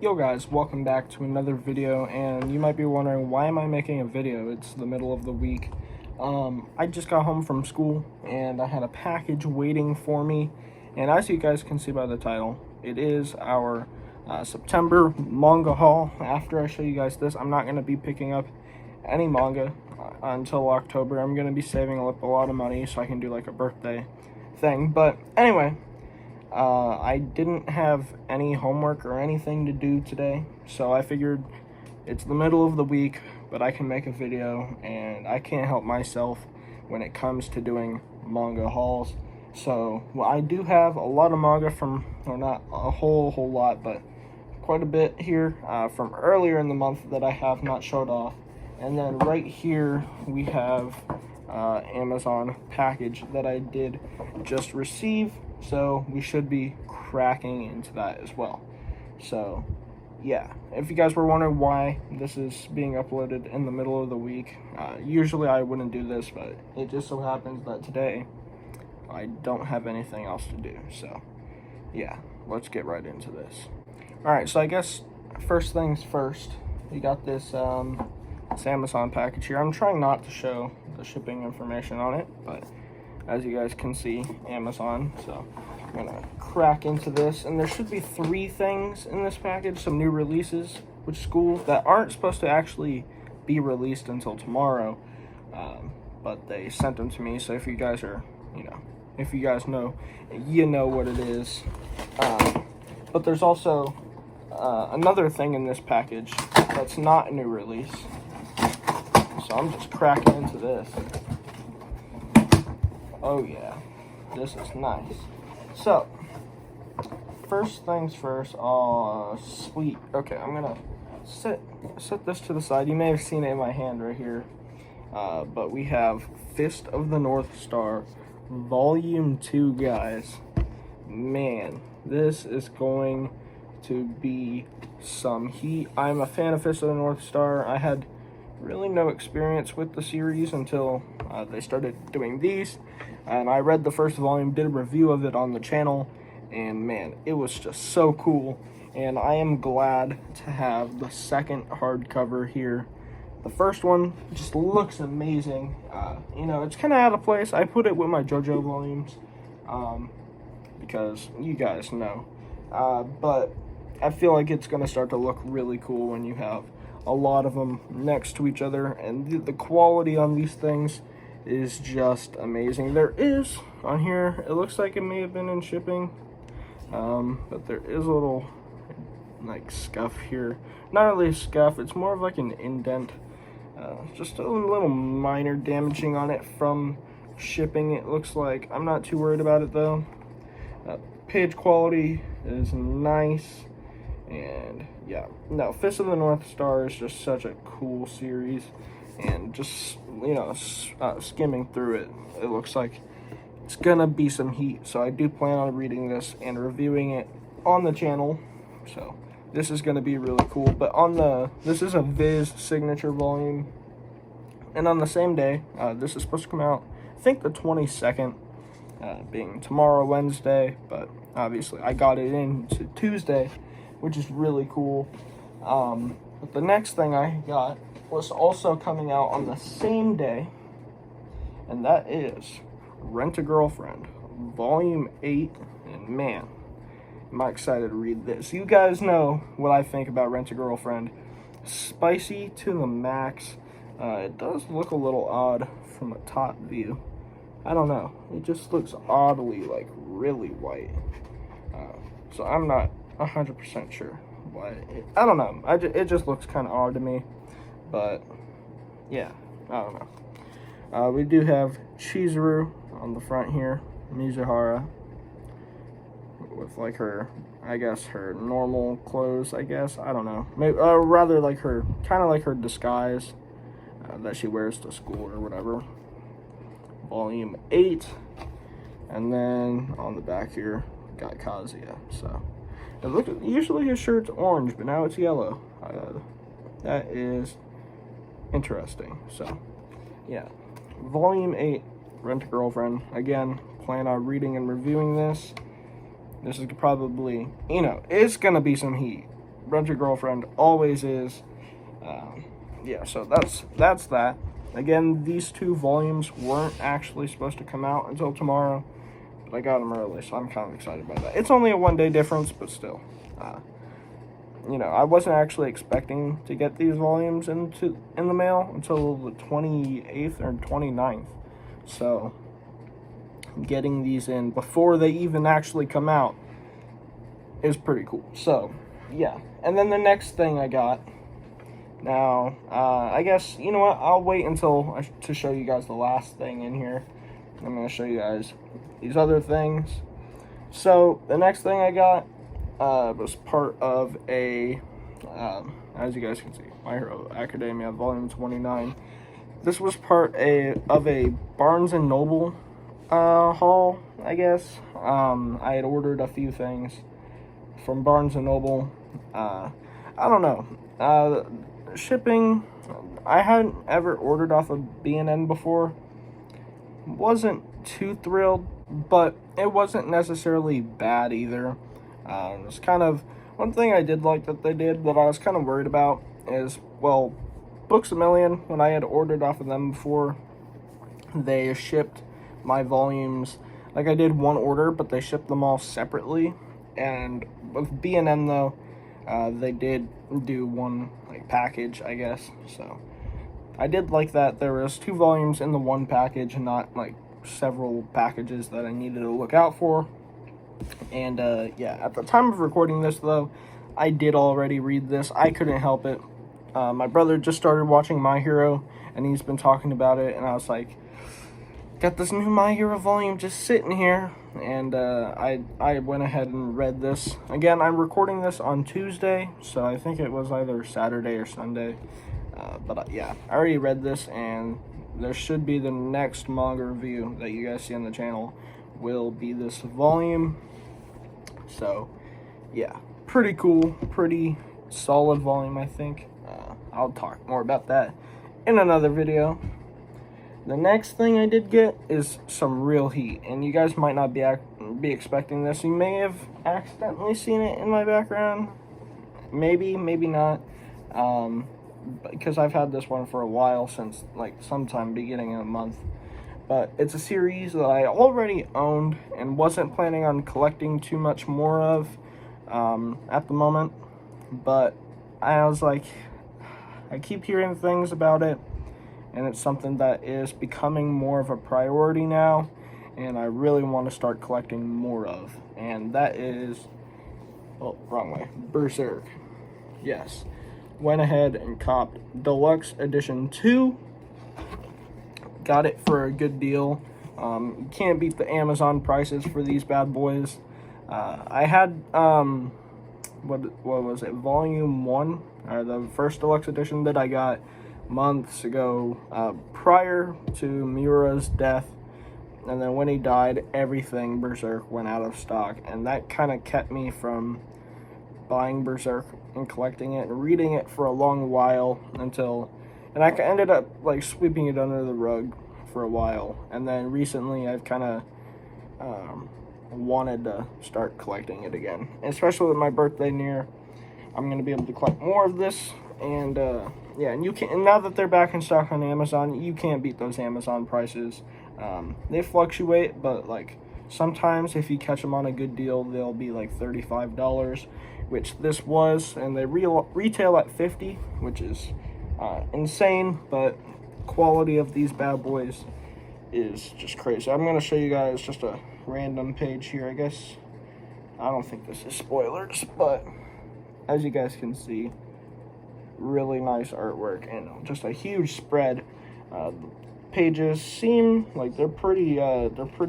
Yo guys, welcome back to another video, and you might be wondering, why am I making a video? It's the middle of the week. I just got home from school and I had a package waiting for me, and as you guys can see by the title, it is our September manga haul. After I show you guys this, I'm not going to be picking up any manga until October. I'm going to be saving up a lot of money so I can do like a birthday thing, but anyway, I didn't have any homework or anything to do today, so I figured it's the middle of the week, but I can make a video, and I can't help myself when it comes to doing manga hauls. So, well, I do have a lot of manga from, or not a whole lot, but quite a bit here from earlier in the month that I have not showed off. And then right here we have Amazon package that I did just receive. So we should be cracking into that as well. So yeah, if you guys were wondering why this is being uploaded in the middle of the week, usually I wouldn't do this, but it just so happens that today I don't have anything else to do. So yeah, let's get right into this. Alright, so I guess first things first, we got this Amazon package here. I'm trying not to show the shipping information on it, but as you guys can see, Amazon. So I'm gonna crack into this, and there should be 3 things in this package, some new releases, which is cool, that aren't supposed to actually be released until tomorrow, but they sent them to me. So if you guys are, if you guys know, you know what it is. But there's also another thing in this package that's not a new release, so I'm just cracking into this. Oh yeah, this is nice. So, first things first. Oh, sweet. Okay, I'm gonna set this to the side. You may have seen it in my hand right here. But we have Fist of the North Star, Volume 2, guys. Man, this is going to be some heat. I'm a fan of Fist of the North Star. I had really no experience with the series until they started doing these. And I read the first volume, did a review of it on the channel, and man, it was just so cool. And I am glad to have the second hardcover here. The first one just looks amazing. It's kind of out of place. I put it with my JoJo volumes, because you guys know. But I feel like it's going to start to look really cool when you have a lot of them next to each other, and the quality on these things is just amazing. There is on here, it looks like it may have been in shipping, but there is a little like scuff here. Not really a scuff, it's more of like an indent, just a little minor damaging on it from shipping, it looks like. I'm not too worried about it though. Page quality is nice, and yeah, no, Fist of the North Star is just such a cool series. And just, skimming through it, it looks like it's gonna be some heat. So I do plan on reading this and reviewing it on the channel. So this is gonna be really cool. But this is a Viz signature volume. And on the same day, this is supposed to come out, I think the 22nd, being tomorrow, Wednesday. But obviously I got it into Tuesday, which is really cool. But the next thing I got was also coming out on the same day, and that is Rent-a-Girlfriend, Volume 8, and man, am I excited to read this. You guys know what I think about Rent-a-Girlfriend. Spicy to the max. It does look a little odd from a top view. I don't know, it just looks oddly, like, really white. So I'm not 100% sure why. I don't know, it just looks kind of odd to me. But yeah, I don't know. We do have Chizuru on the front here, Mizuhara, with like her, I guess her normal clothes, I guess, I don't know. Maybe, rather like her, kind of like her disguise that she wears to school or whatever. Volume 8, and then on the back here, got Kazuya. So, usually his shirt's orange, but now it's yellow. That is interesting. So yeah, Volume 8, Rent-a-Girlfriend. Again, plan on reading and reviewing this. This is probably, it's gonna be some heat. Rent a Girlfriend always is. Yeah, so that's that. Again, these 2 volumes weren't actually supposed to come out until tomorrow, but I got them early, so I'm kind of excited about that. It's only a 1-day difference, but still. I wasn't actually expecting to get these volumes in the mail until the 28th or 29th. So, getting these in before they even actually come out is pretty cool. So, yeah. And then the next thing I got, now, I guess, you know what, I'll wait until to show you guys the last thing in here. I'm going to show you guys these other things. So, the next thing I got was part of a, as you guys can see, My Hero Academia Volume 29. This was part of a Barnes & Noble haul, I guess. I had ordered a few things from Barnes & Noble. I don't know. Shipping, I hadn't ever ordered off of B&N before. Wasn't too thrilled, but it wasn't necessarily bad either. It's kind of, one thing I did like that they did that I was kind of worried about is, well, Books A Million, when I had ordered off of them before, they shipped my volumes, like I did one order, but they shipped them all separately. And with B&M though, they did do one like package, I guess. So I did like that there was 2 volumes in the one package and not like several packages that I needed to look out for. And yeah, at the time of recording this though, I did already read this. I couldn't help it. My brother just started watching My Hero and he's been talking about it, and I was like, got this new My Hero volume just sitting here, and I went ahead and read this. Again, I'm recording this on Tuesday, so I think it was either Saturday or Sunday. But yeah, I already read this, and there should be the next manga review that you guys see on the channel will be this volume. So yeah, pretty cool, pretty solid volume, I think. I'll talk more about that in another video. The next thing I did get is some real heat, and you guys might not be expecting this. You may have accidentally seen it in my background, maybe not, because I've had this one for a while, since like sometime beginning of the month. But it's a series that I already owned and wasn't planning on collecting too much more of at the moment, but I was like, I keep hearing things about it, and it's something that is becoming more of a priority now, and I really want to start collecting more of, and that is, oh, wrong way, Berserk. Yes, went ahead and copped Deluxe Edition 2, got it for a good deal. You can't beat the Amazon prices for these bad boys. I had, what was it, Volume 1, or the first Deluxe Edition that I got months ago, prior to Miura's death, and then when he died, everything Berserk went out of stock, and that kind of kept me from buying Berserk and collecting it and reading it for a long while, and I ended up like sweeping it under the rug for a while, and then recently I've kind of wanted to start collecting it again, especially with my birthday near. I'm going to be able to collect more of this, and yeah, and now that they're back in stock on Amazon, you can't beat those Amazon prices. They fluctuate, but like sometimes if you catch them on a good deal, they'll be like $35, which this was, and they retail at $50, which is insane, but quality of these bad boys is just crazy. I'm going to show you guys just a random page here, I guess. I don't think this is spoilers, but as you guys can see, really nice artwork and just a huge spread. The pages seem like they're pretty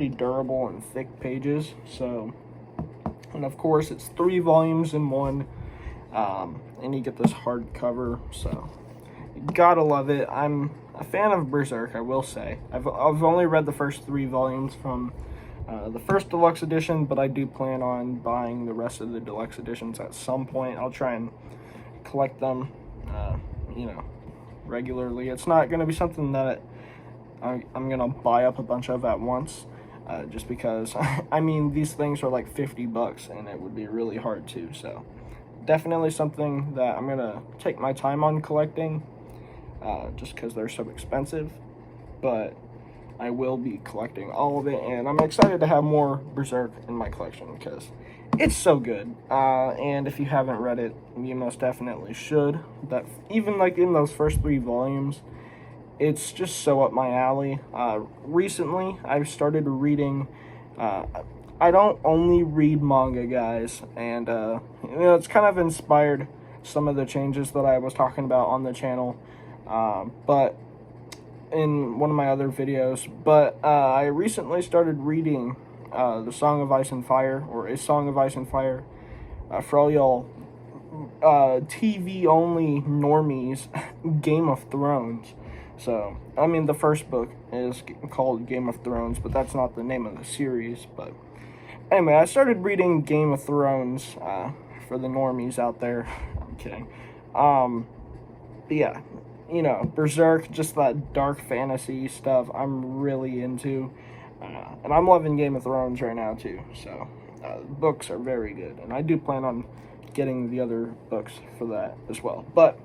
durable and thick pages. So, and of course it's 3 volumes in one, and you get this hardcover. So you gotta love it. I'm a fan of Berserk, I will say. I've only read the first 3 volumes from the first Deluxe Edition, but I do plan on buying the rest of the Deluxe Editions at some point. I'll try and collect them, regularly. It's not going to be something that I'm going to buy up a bunch of at once, just because, I mean, these things are like $50, and it would be really hard to, so definitely something that I'm gonna take my time on collecting, just because they're so expensive. But I will be collecting all of it, and I'm excited to have more Berserk in my collection because it's so good. And if you haven't read it, you most definitely should. That even like in those first 3 volumes, it's just so up my alley. Recently, I've started reading. I don't only read manga, guys, and it's kind of inspired some of the changes that I was talking about on the channel. But in one of my other videos, but I recently started reading The Song of Ice and Fire, or A Song of Ice and Fire, for all y'all TV only normies, Game of Thrones. So, I mean, the first book is called Game of Thrones, but that's not the name of the series. But anyway, I started reading Game of Thrones for the normies out there. I'm kidding. But yeah, you know, Berserk, just that dark fantasy stuff I'm really into. And I'm loving Game of Thrones right now, too. So, books are very good. And I do plan on getting the other books for that as well. But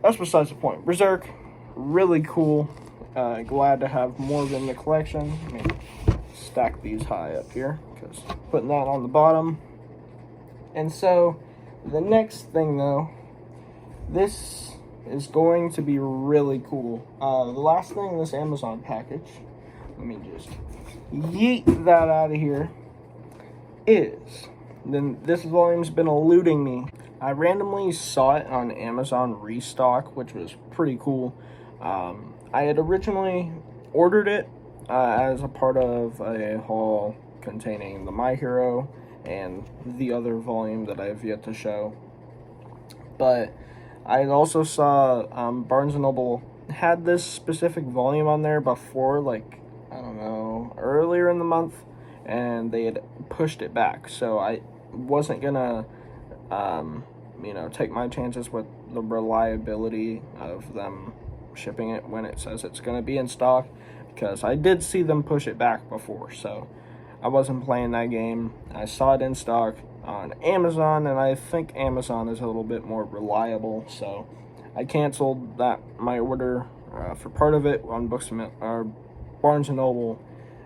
that's besides the point. Berserk, really cool. Glad to have more of it in the collection. Let me stack these high up here, because putting that on the bottom. And so, the next thing, though, this is going to be really cool. The last thing in this Amazon package, let me just yeet that out of here, is, then this volume's been eluding me. I randomly saw it on Amazon Restock, which was pretty cool. I had originally ordered it as a part of a haul containing the My Hero and the other volume that I have yet to show. But I also saw Barnes & Noble had this specific volume on there before, like, I don't know, earlier in the month, and they had pushed it back. So I wasn't gonna, take my chances with the reliability of them shipping it when it says it's going to be in stock, because I did see them push it back before, so I wasn't playing that game. I saw it in stock on Amazon, and I think Amazon is a little bit more reliable, so I canceled my order for part of it on Barnes & Noble,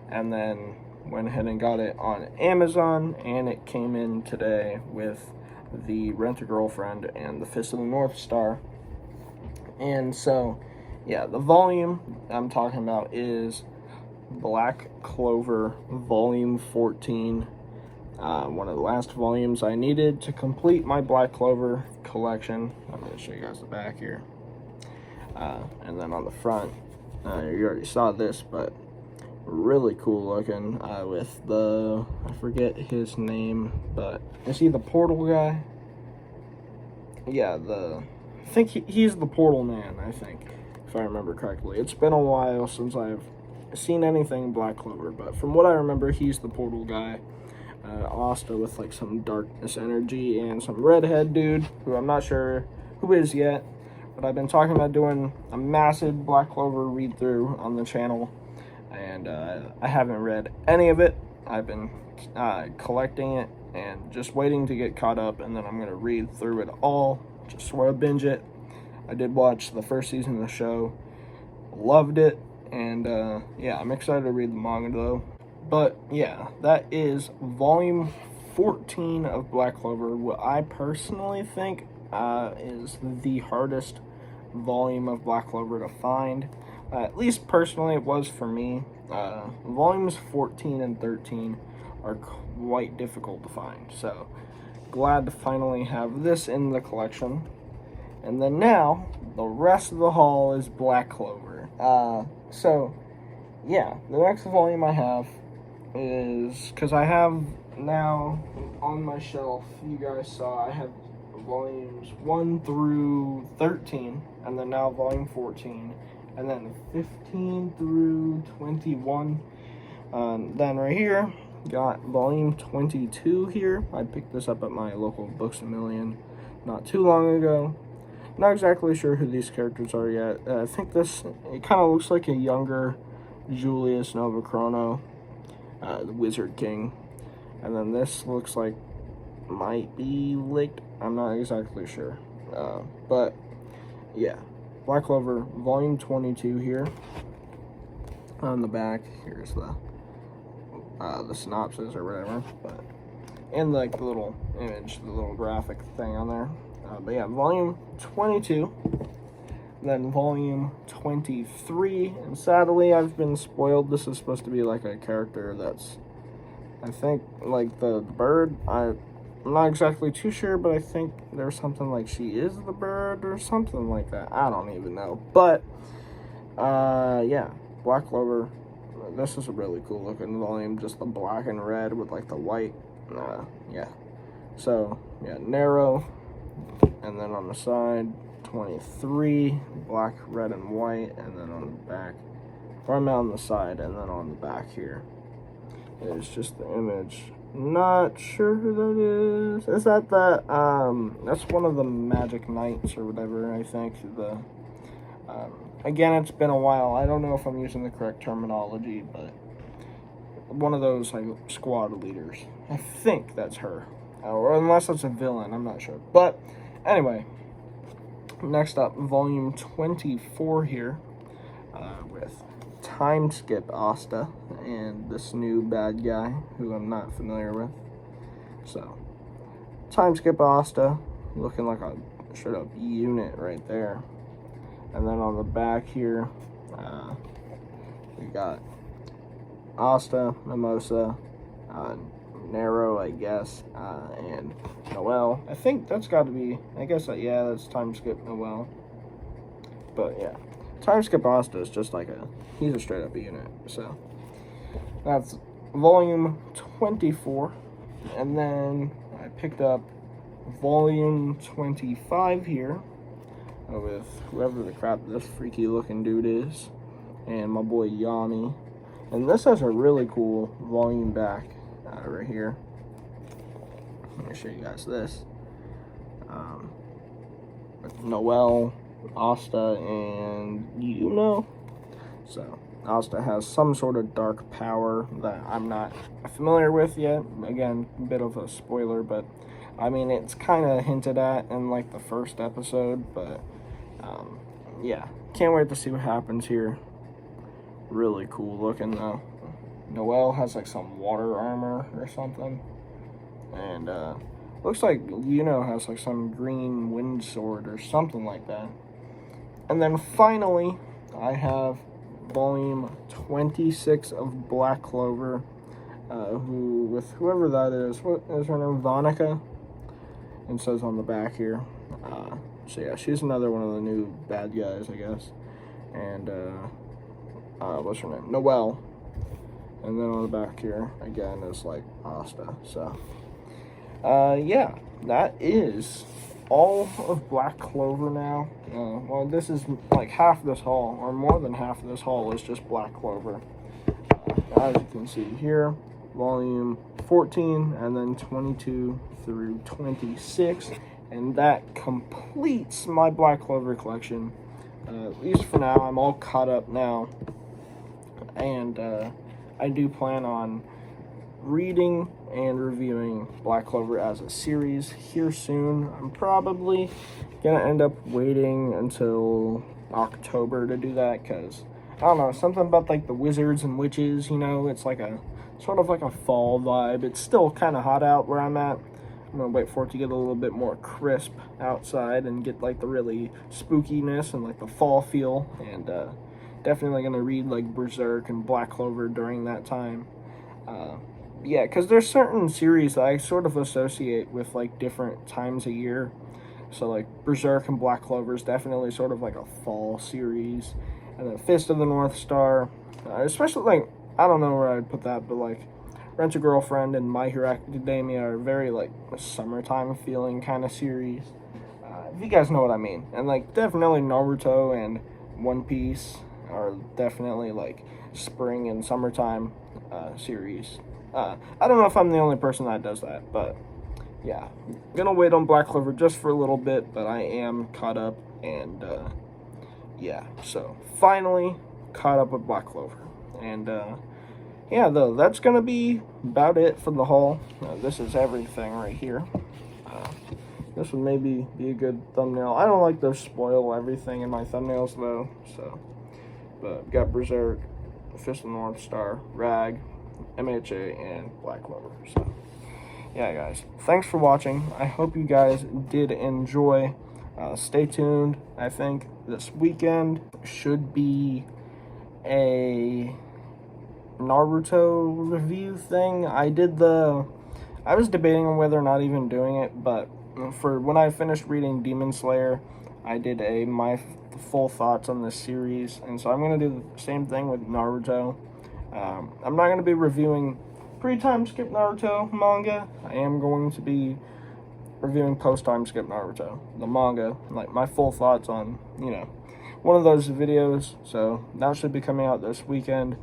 and then went ahead and got it on Amazon, and it came in today with the Rent-A-Girlfriend and the Fist of the North Star. And so, yeah, the volume I'm talking about is Black Clover Volume 14. One of the last volumes I needed to complete my Black Clover collection. I'm going to show you guys the back here. And then on the front, you already saw this, but really cool looking with I forget his name, but is he the portal guy? Yeah, I think he's the portal man, I think, if I remember correctly. It's been a while since I've seen anything Black Clover, but from what I remember, he's the portal guy. Asta with like some darkness energy, and some redhead dude who I'm not sure who is yet, but I've been talking about doing a massive Black Clover read through on the channel, and I haven't read any of it. I've been collecting it and just waiting to get caught up, and then I'm going to read through it all, just sort of binge it. I did watch the first season of the show, loved it, and yeah, I'm excited to read the manga though. But yeah, that is volume 14 of Black Clover, what I personally think is the hardest volume of Black Clover to find. At least personally it was for me. Volumes 14 and 13 are quite difficult to find, so glad to finally have this in the collection. And then now, the rest of the haul is Black Clover. So yeah, the next volume I have is, because I have now on my shelf, you guys saw I have volumes 1 through 13, and then now volume 14, and then 15 through 21. Then right here, got volume 22 here. I picked this up at my local Books A Million not too long ago. Not exactly sure who these characters are yet. I think it kind of looks like a younger Julius Novachrono, the Wizard King. And then this looks like might be licked. I'm not exactly sure. But yeah, Black Clover Volume 22 here. On the back, here's the synopsis or whatever, but and like the little image, the little graphic thing on there. But yeah, Volume 22. Then Volume 23, and sadly I've been spoiled. This is supposed to be like a character that's, I think, like the bird. I'm not exactly too sure, but I think there's something like she is the bird or something like that. I don't even know. But yeah, Black Clover. This is a really cool looking volume, just the black and red with like the white. Yeah. So yeah, narrow, and then on the side 23, black, red, and white, and then on the back, or I'm on the side, and then on the back here is just the image. Not sure who that is. Is that that's one of the Magic Knights or whatever, I think. Again, it's been a while. I don't know if I'm using the correct terminology, but one of those like squad leaders. I think that's her, or unless it's a villain, I'm not sure. But anyway, next up, Volume 24 here, with Time Skip Asta and this new bad guy who I'm not familiar with. So, Time Skip Asta, looking like a straight up unit right there. And then on the back here, we got Asta, Mimosa, Narrow, I guess, and Noel. I think that's got to be, I guess, yeah, that's Time Skip Noel. But yeah, Time Skip Asta is just like he's a straight up unit. So that's Volume 24. And then I picked up Volume 25 here, with whoever the crap this freaky looking dude is, and my boy Yanni. And this has a really cool volume back right here. Let me show you guys this. With Noel, Asta, and so Asta has some sort of dark power that I'm not familiar with yet. Again, a bit of a spoiler, but I mean, it's kind of hinted at in like the first episode, but yeah, can't wait to see what happens here. Really cool looking though. Noel has like some water armor or something, and looks like has like some green wind sword or something like that. And then finally, I have Volume 26 of Black Clover, with whoever that is. What is her name? Vonica. And says on the back here. So yeah, she's another one of the new bad guys, I guess. And what's her name? Noel. And then on the back here again is like Asta. So yeah, that is all of Black Clover now. Well, this is like half this haul, or more than half of this haul is just Black Clover. As you can see here, Volume 14, and then 22 through 26, and that completes my Black Clover collection. At least for now, I'm all caught up now, and I do plan on reading and reviewing Black Clover as a series here soon. I'm probably gonna end up waiting until October to do that, because I don't know, something about like the wizards and witches, it's like a sort of like a fall vibe. It's still kind of hot out where I'm at. I'm gonna wait for it to get a little bit more crisp outside and get like the really spookiness and like the fall feel, and definitely gonna read like Berserk and Black Clover during that time. Yeah, because there's certain series that I sort of associate with like different times a year. So like Berserk and Black Clover is definitely sort of like a fall series, and then Fist of the North Star, especially like, I don't know where I'd put that, but like Rent a Girlfriend and My Hero Academia are very like a summertime feeling kind of series. If you guys know what I mean. And like definitely Naruto and One Piece are definitely like spring and summertime series. I don't know if I'm the only person that does that, but yeah, gonna wait on Black Clover just for a little bit, but I am caught up, and yeah, so finally caught up with Black Clover. And yeah, though, that's going to be about it for the haul. This is everything right here. This would maybe be a good thumbnail. I don't like to spoil everything in my thumbnails, though, so. But got Berserk, Fist of the North Star, Rag, MHA, and Black Clover. So, yeah, guys. Thanks for watching. I hope you guys did enjoy. Stay tuned. I think this weekend should be a Naruto review thing. I was debating on whether or not even doing it, but for when I finished reading Demon Slayer, I did my full thoughts on this series, and so I'm going to do the same thing with Naruto. I'm not going to be reviewing pre-time skip Naruto manga. I am going to be reviewing post-time skip Naruto, the manga, like my full thoughts on, one of those videos. So that should be coming out this weekend.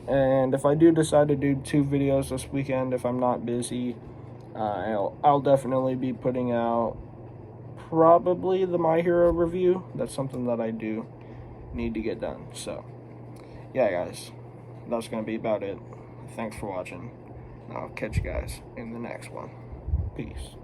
And if I do decide to do 2 videos this weekend, if I'm not busy, I'll definitely be putting out probably the My Hero review. That's something that I do need to get done. So, yeah, guys, that's going to be about it. Thanks for watching. I'll catch you guys in the next one. Peace.